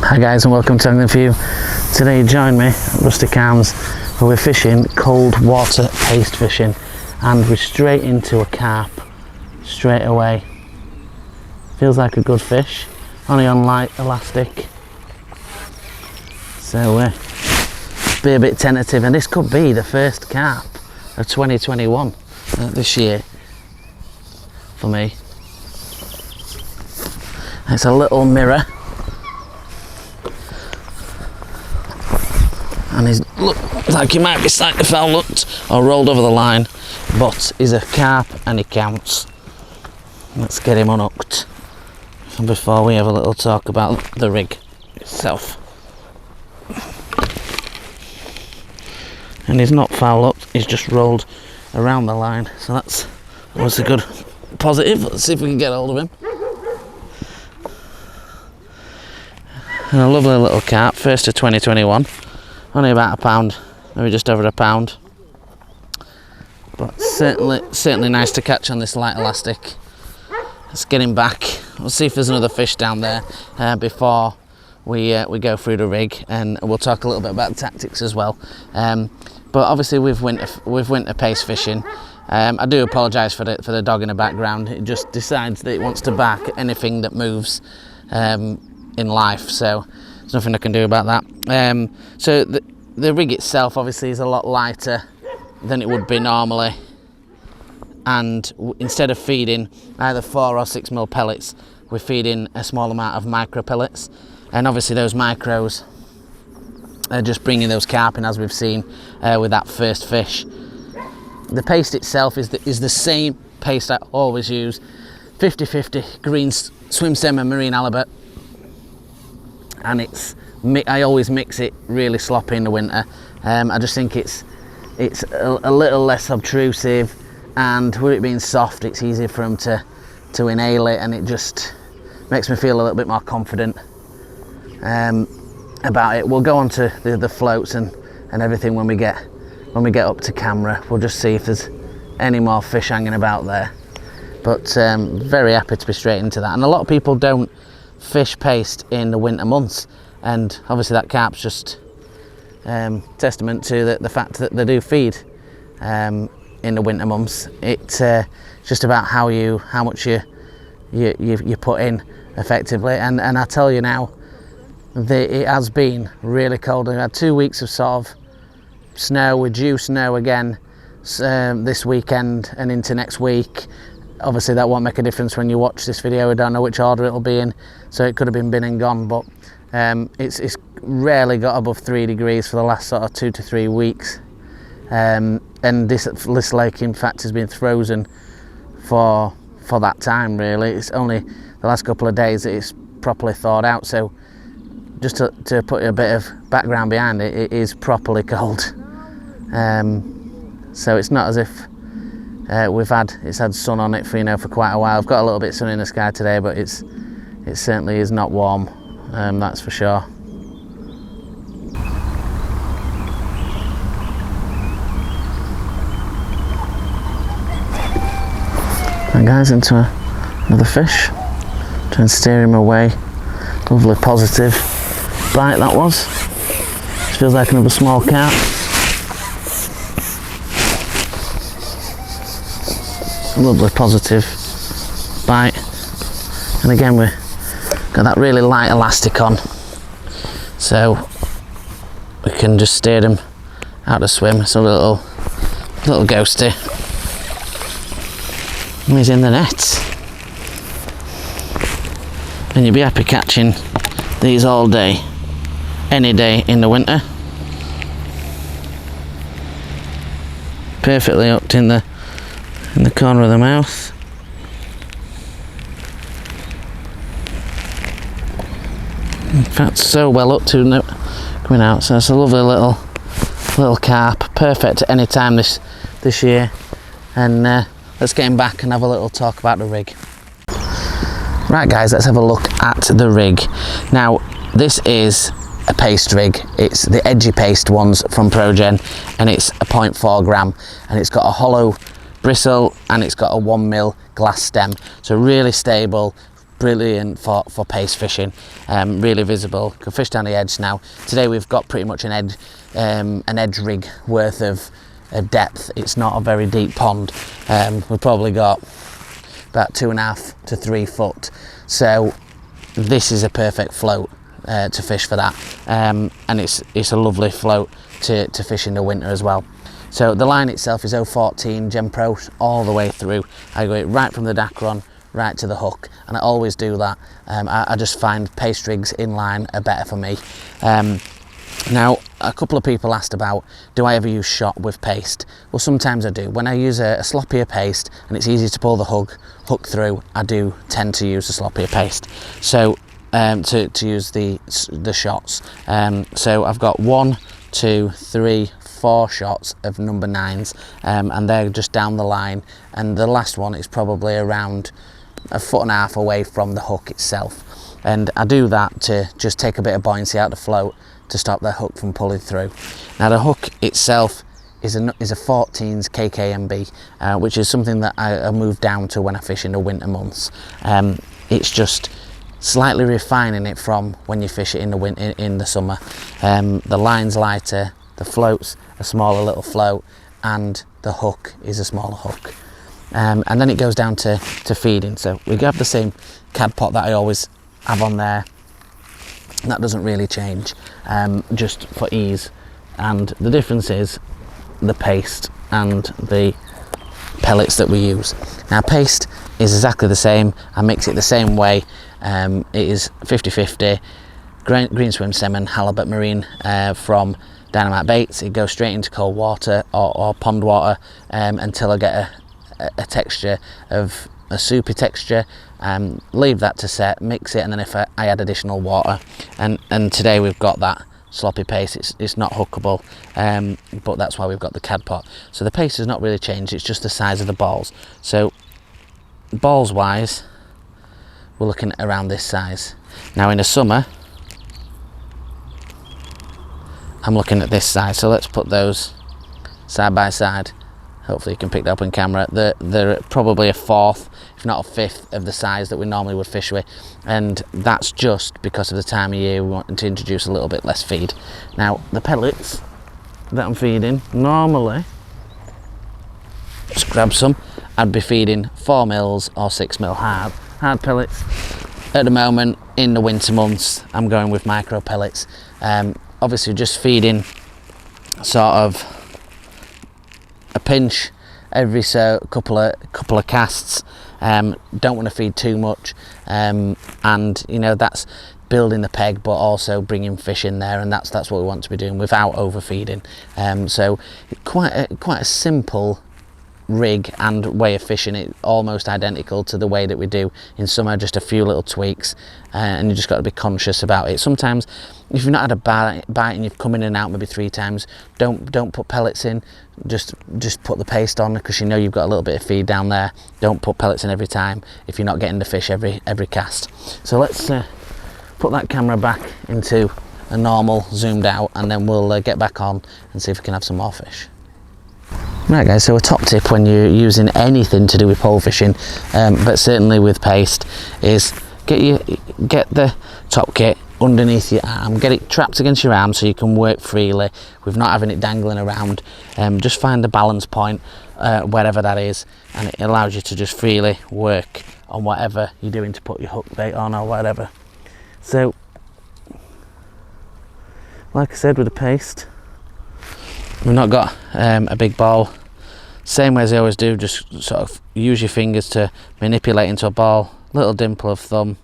Hi guys and welcome to Angling For You. Today join me at Rustic Arms where we're fishing cold water paste fishing, and we're straight into a carp straight away. Feels like a good fish, only on light elastic, so be a bit tentative, and this could be the first carp of 2021 this year for me. It's a little mirror, and he's look like he might be slightly foul hooked or rolled over the line, but he's a carp and he counts. Let's get him unhooked before we have a little talk about the rig itself. And he's not foul hooked, he's just rolled around the line, so that's always a good positive. Let's see if we can get hold of him. And a lovely little carp, first of 2021. Only about a pound, maybe just over a pound, but certainly nice to catch on this light elastic. Let's get him back. We'll see if there's another fish down there before we go through the rig, and we'll talk a little bit about the tactics as well. But obviously with winter paste fishing, I do apologise for the dog in the background. It just decides that it wants to bark at anything that moves in life, so there's nothing I can do about that. So the rig itself obviously is a lot lighter than it would be normally, and instead of feeding either 4 or 6 mil pellets, we're feeding a small amount of micro pellets, and obviously those micros are just bringing those carp in, as we've seen with that first fish. The paste itself is the same paste I always use, 50-50 green swim stem and marine halibut, and I always mix it really sloppy in the winter. I just think it's a little less obtrusive, and with it being soft, it's easier for them to inhale it, and it just makes me feel a little bit more confident about it. We'll go on to the floats and everything when we get up to camera. We'll just see if there's any more fish hanging about there, but very happy to be straight into that. And a lot of people don't fish paste in the winter months, and obviously that carp's just testament to the fact that they do feed in the winter months. It's just about how much you put in effectively, and I tell you now, it has been really cold. We've had 2 weeks of sort of snow. We're due snow again this weekend and into next week. Obviously that won't make a difference when you watch this video. I don't know which order it'll be in, so it could have been and gone, but it's rarely got above 3 degrees for the last sort of 2 to 3 weeks, and this lake in fact has been frozen for that time really. It's only the last couple of days that it's properly thawed out, so just to put a bit of background behind it, it is properly cold. So it's not as if it's had sun on it for quite a while. I've got a little bit of sun in the sky today, but it certainly is not warm, that's for sure. And guys, into another fish. Try and steer him away. Lovely positive bite that was. This feels like another small carp. Lovely positive bite, and again we've got that really light elastic on, so we can just steer them out to swim. It's a little ghosty, and he's in the net, and you'll be happy catching these all day, any day in the winter. Perfectly hooked in the corner of the mouth. In fact, so well up to coming out, so it's a lovely little carp, perfect at any time this year. And let's get him back and have a little talk about the rig. Right guys, let's have a look at the rig. Now this is a paste rig. It's the edgy paste ones from ProGen, and it's a 0.4 gram, and it's got a hollow bristle, and it's got a 1 mil glass stem, so really stable, brilliant for paste fishing, really visible, can fish down the edge. Now today we've got pretty much an edge rig worth of depth. It's not a very deep pond. We've probably got about 2.5 to 3 foot, so this is a perfect float to fish for that, and it's a lovely float to fish in the winter as well. So the line itself is 014 Gen Pro all the way through. I go it right from the Dacron right to the hook, and I always do that. I just find paste rigs in line are better for me. Now, a couple of people asked about, do I ever use shot with paste? Well, sometimes I do. When I use a sloppier paste and it's easy to pull the hook through, I do tend to use a sloppier paste. So to use the shots. So I've got 1, 2, 3, 4 shots of number 9s, and they're just down the line, and the last one is probably around 1.5 foot away from the hook itself, and I do that to just take a bit of buoyancy out of the float to stop the hook from pulling through. Now the hook itself is a 14s KKMB, which is something that I moved down to when I fish in the winter months. It's just slightly refining it from when you fish it in the winter, in the summer. The line's lighter, the float's a smaller little float, and the hook is a smaller hook. And then it goes down to feeding. So we have the same cad pot that I always have on there. That doesn't really change, just for ease. And the difference is the paste and the pellets that we use. Now paste is exactly the same. I mix it the same way. It is 50-50 green swim salmon, halibut, marine from Dynamite Baits. It goes straight into cold water or pond water until I get a texture of a soupy texture. Leave that to set, mix it, and then if I add additional water, and today we've got that sloppy paste. It's not hookable, but that's why we've got the cad pot. So the paste has not really changed, it's just the size of the balls. So balls wise, we're looking at around this size. Now in the summer I'm looking at this size, so let's put those side by side. Hopefully you can pick that up on camera. They're probably 1/4, if not 1/5 of the size that we normally would fish with, and that's just because of the time of year we want to introduce a little bit less feed. Now the pellets that I'm feeding, normally, just grab some, I'd be feeding 4 mils or 6 mil hard pellets. At the moment, in the winter months, I'm going with micro pellets. Obviously just feeding sort of a pinch every so couple of casts. Don't want to feed too much, and you know, that's building the peg but also bringing fish in there, and that's what we want to be doing without overfeeding. So quite a simple rig and way of fishing it, almost identical to the way that we do in summer, just a few little tweaks, and you just got to be conscious about it. Sometimes if you've not had a bite and you've come in and out maybe 3 times, don't put pellets in, just put the paste on, because you know you've got a little bit of feed down there. Don't put pellets in every time if you're not getting the fish every cast. So let's put that camera back into a normal zoomed out, and then we'll get back on and see if we can have some more fish. Right guys, so a top tip when you're using anything to do with pole fishing, but certainly with paste, is get the top kit underneath your arm, get it trapped against your arm so you can work freely with not having it dangling around. Just find a balance point wherever that is, and it allows you to just freely work on whatever you're doing to put your hook bait on or whatever. So like I said, with the paste, we've not got a big ball. Same way as I always do, just sort of use your fingers to manipulate into a ball, little dimple of thumb,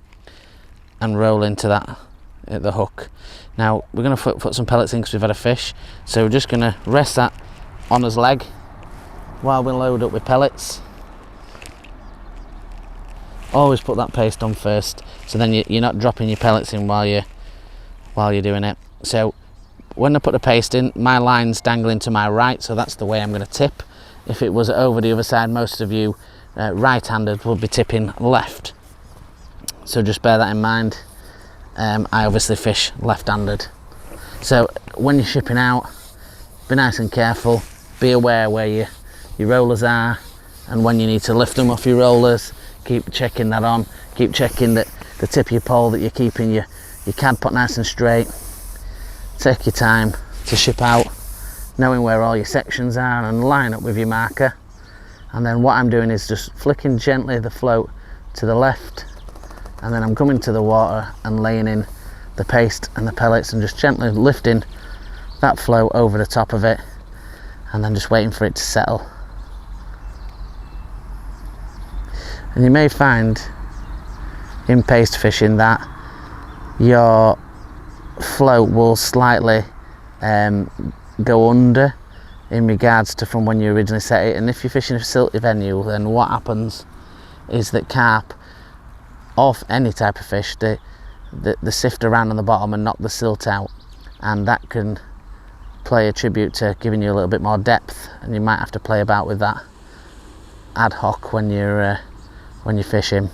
and roll into that at the hook. Now we're going to put some pellets in because we've had a fish, so we're just going to rest that on his leg while we load up with pellets. Always put that paste on first, so then you're not dropping your pellets in while you're doing it. So when I put the paste in, my line's dangling to my right, so that's the way I'm going to tip. If it was over the other side, most of you right-handed will be tipping left, so just bear that in mind. I obviously fish left-handed, so when you're shipping out, be nice and careful, be aware where your rollers are, and when you need to lift them off your rollers, keep checking that on, keep checking that the tip of your pole, that you're keeping your cad pot nice and straight. Take your time to ship out, knowing where all your sections are, and line up with your marker. And then what I'm doing is just flicking gently the float to the left, and then I'm coming to the water and laying in the paste and the pellets and just gently lifting that float over the top of it, and then just waiting for it to settle. And you may find in paste fishing that your float will slightly go under in regards to from when you originally set it. And if you're fishing a silty venue, then what happens is that carp, off any type of fish, they sift around on the bottom and knock the silt out, and that can play a tribute to giving you a little bit more depth, and you might have to play about with that ad hoc when you're fishing.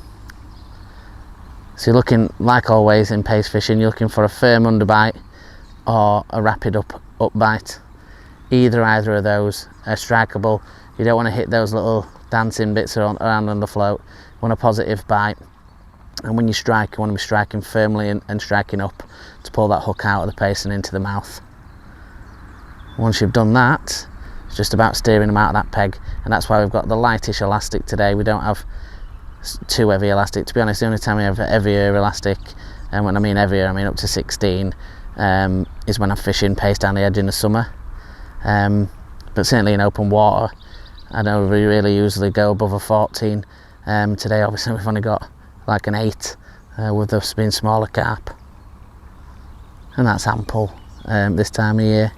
So you're looking, like always in paste fishing, you're looking for a firm underbite or a rapid up bite. Either of those are strikeable. You don't want to hit those little dancing bits around on the float. You want a positive bite, and when you strike, you want to be striking firmly and striking up to pull that hook out of the paste and into the mouth. Once you've done that, it's just about steering them out of that peg, and that's why we've got the lightish elastic today. We don't have too heavy elastic. To be honest, the only time we have heavier elastic, and when I mean heavier, I mean up to 16, is when I'm fishing paste down the edge in the summer. But certainly in open water, I don't really usually go above a 14. Today obviously we've only got like an 8, with us being smaller carp, and that's ample this time of year.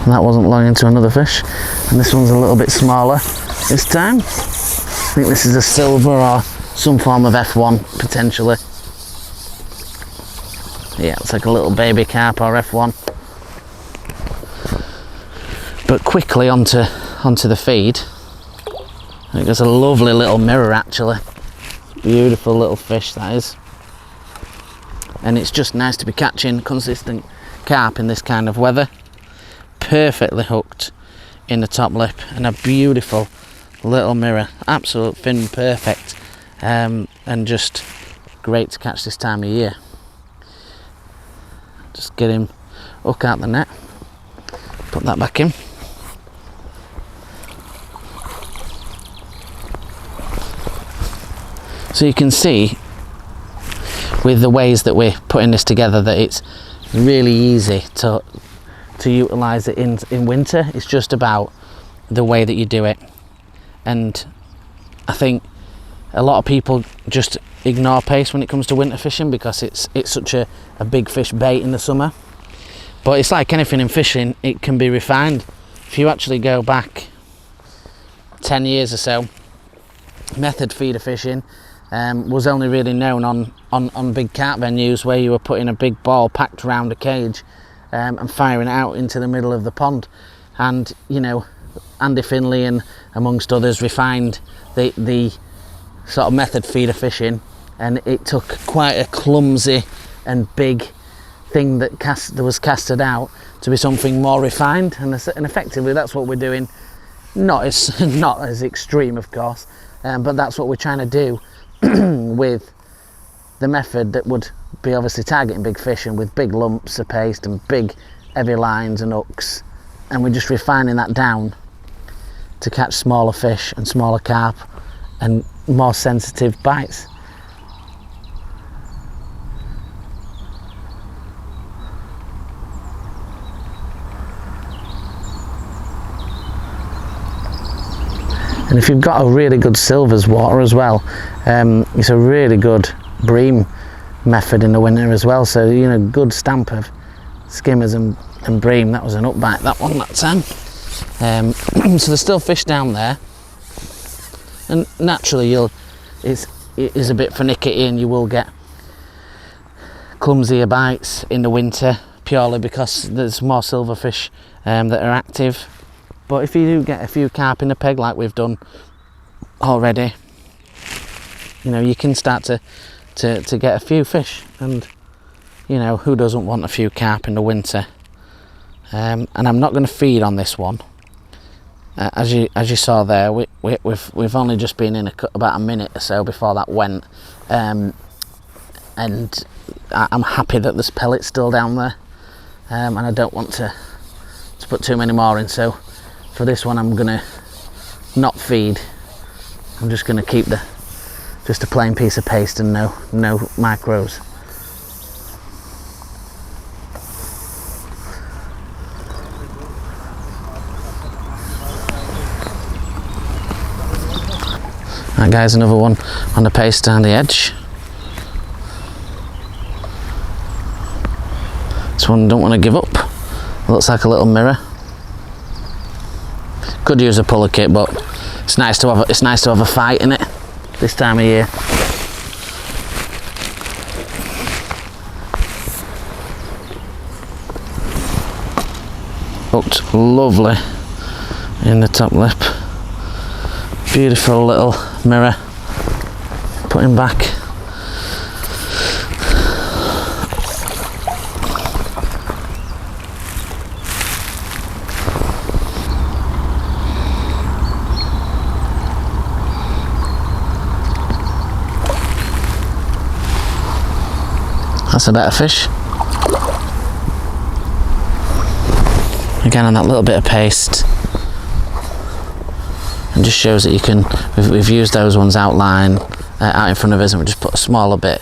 And that wasn't long into another fish, and this one's a little bit smaller this time. I think this is a silver or some form of F1 potentially. Yeah, it's like a little baby carp or F1. But quickly onto the feed. I think it's a lovely little mirror actually. Beautiful little fish that is. And it's just nice to be catching consistent carp in this kind of weather. Perfectly hooked in the top lip, and a beautiful little mirror, absolute fin perfect, and just great to catch this time of year. Just get him hook out the net, put that back in. So you can see with the ways that we're putting this together that it's really easy to utilise it in winter. It's just about the way that you do it, and I think a lot of people just ignore paste when it comes to winter fishing because it's such a big fish bait in the summer. But it's like anything in fishing, it can be refined. If you actually go back 10 years or so, method feeder fishing was only really known on big carp venues where you were putting a big ball packed around a cage and firing it out into the middle of the pond. And you know, Andy Finley and amongst others refined the sort of method feeder fishing, and it took quite a clumsy and big thing that was casted out to be something more refined, and effectively that's what we're doing. Not as extreme, of course, but that's what we're trying to do with the method that would be obviously targeting big fish and with big lumps of paste and big heavy lines and hooks, and we're just refining that down to catch smaller fish and smaller carp and more sensitive bites. And if you've got a really good silvers water as well, it's a really good bream method in the winter as well. So, you know, good stamp of skimmers and bream. That was an upbite, that one, that time. So there's still fish down there, and naturally it is a bit finicky, and you will get clumsier bites in the winter, purely because there's more silverfish that are active. But if you do get a few carp in the peg like we've done already, you know, you can start to get a few fish, and you know, who doesn't want a few carp in the winter? And I'm not going to feed on this one. As you saw there, we've only just been in about a minute or so before that went, and I'm happy that there's pellets still down there, and I don't want to put too many more in. So for this one, I'm gonna not feed. I'm just gonna keep just a plain piece of paste and no micros. Right guys, another one on the paste down the edge. This one don't want to give up. It looks like a little mirror. Could use a puller kit, but it's nice to have a fight in it this time of year. Hooked lovely in the top lip. Beautiful little mirror. Put him back. That's a better fish. Again on that little bit of paste. And just shows that you can, we've used those ones out in front of us, and we just put a smaller bit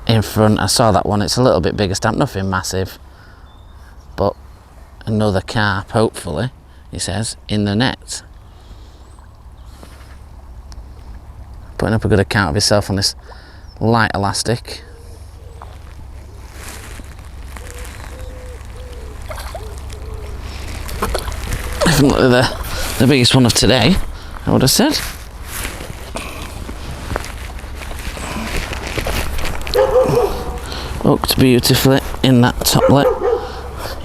in front. I saw that one, it's a little bit bigger stamp, nothing massive, but another carp, hopefully, he says, in the net. Putting up a good account of yourself on this light elastic. Definitely the biggest one of today, I would have said. Hooked beautifully in that top lip.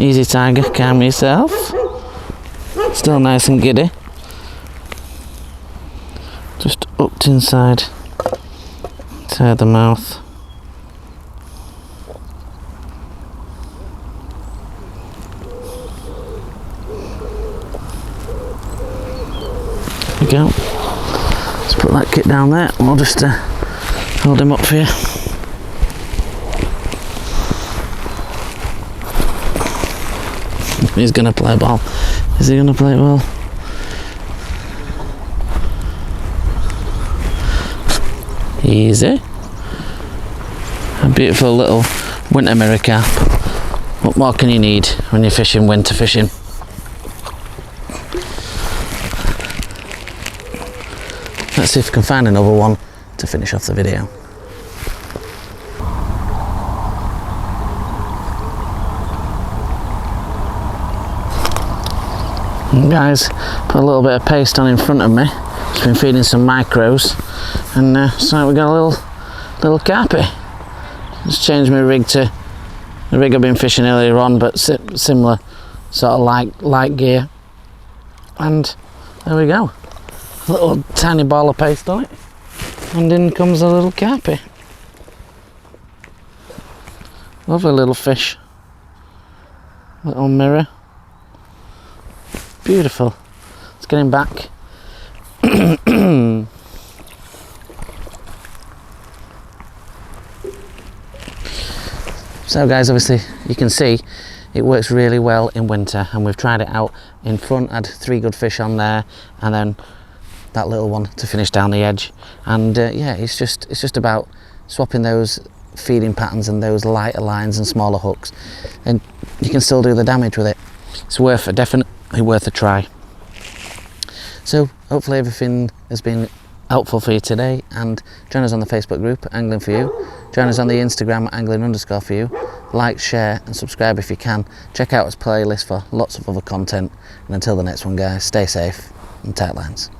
Easy tiger, calm yourself. Still nice and giddy. Just hooked inside the mouth. There we go. Let's put that kit down there and we'll just hold him up for you. He's gonna play ball. Is he gonna play ball? Easy. A beautiful little winter mirror carp. What more can you need when you're fishing winter fishing? Let's see if we can find another one to finish off the video. And guys, put a little bit of paste on in front of me. Just been feeding some micros, and so we got a little carpy. Just changed my rig to the rig I've been fishing earlier on, but similar sort of light gear. And there we go. A little tiny ball of paste on it, and in comes a little carpy. Lovely little fish. Little mirror. Beautiful. Let's get him back. So guys, obviously you can see it works really well in winter, and we've tried it out in front, had 3 good fish on there, and then that little one to finish down the edge. And yeah, it's just about swapping those feeding patterns and those lighter lines and smaller hooks, and you can still do the damage with it. It's definitely worth a try. So hopefully everything has been helpful for you today, and join us on the Facebook group Angling For You. Join us on the Instagram angling_for_you. Like, share and subscribe if you can. Check out his playlist for lots of other content, and until the next one guys, stay safe and tight lines.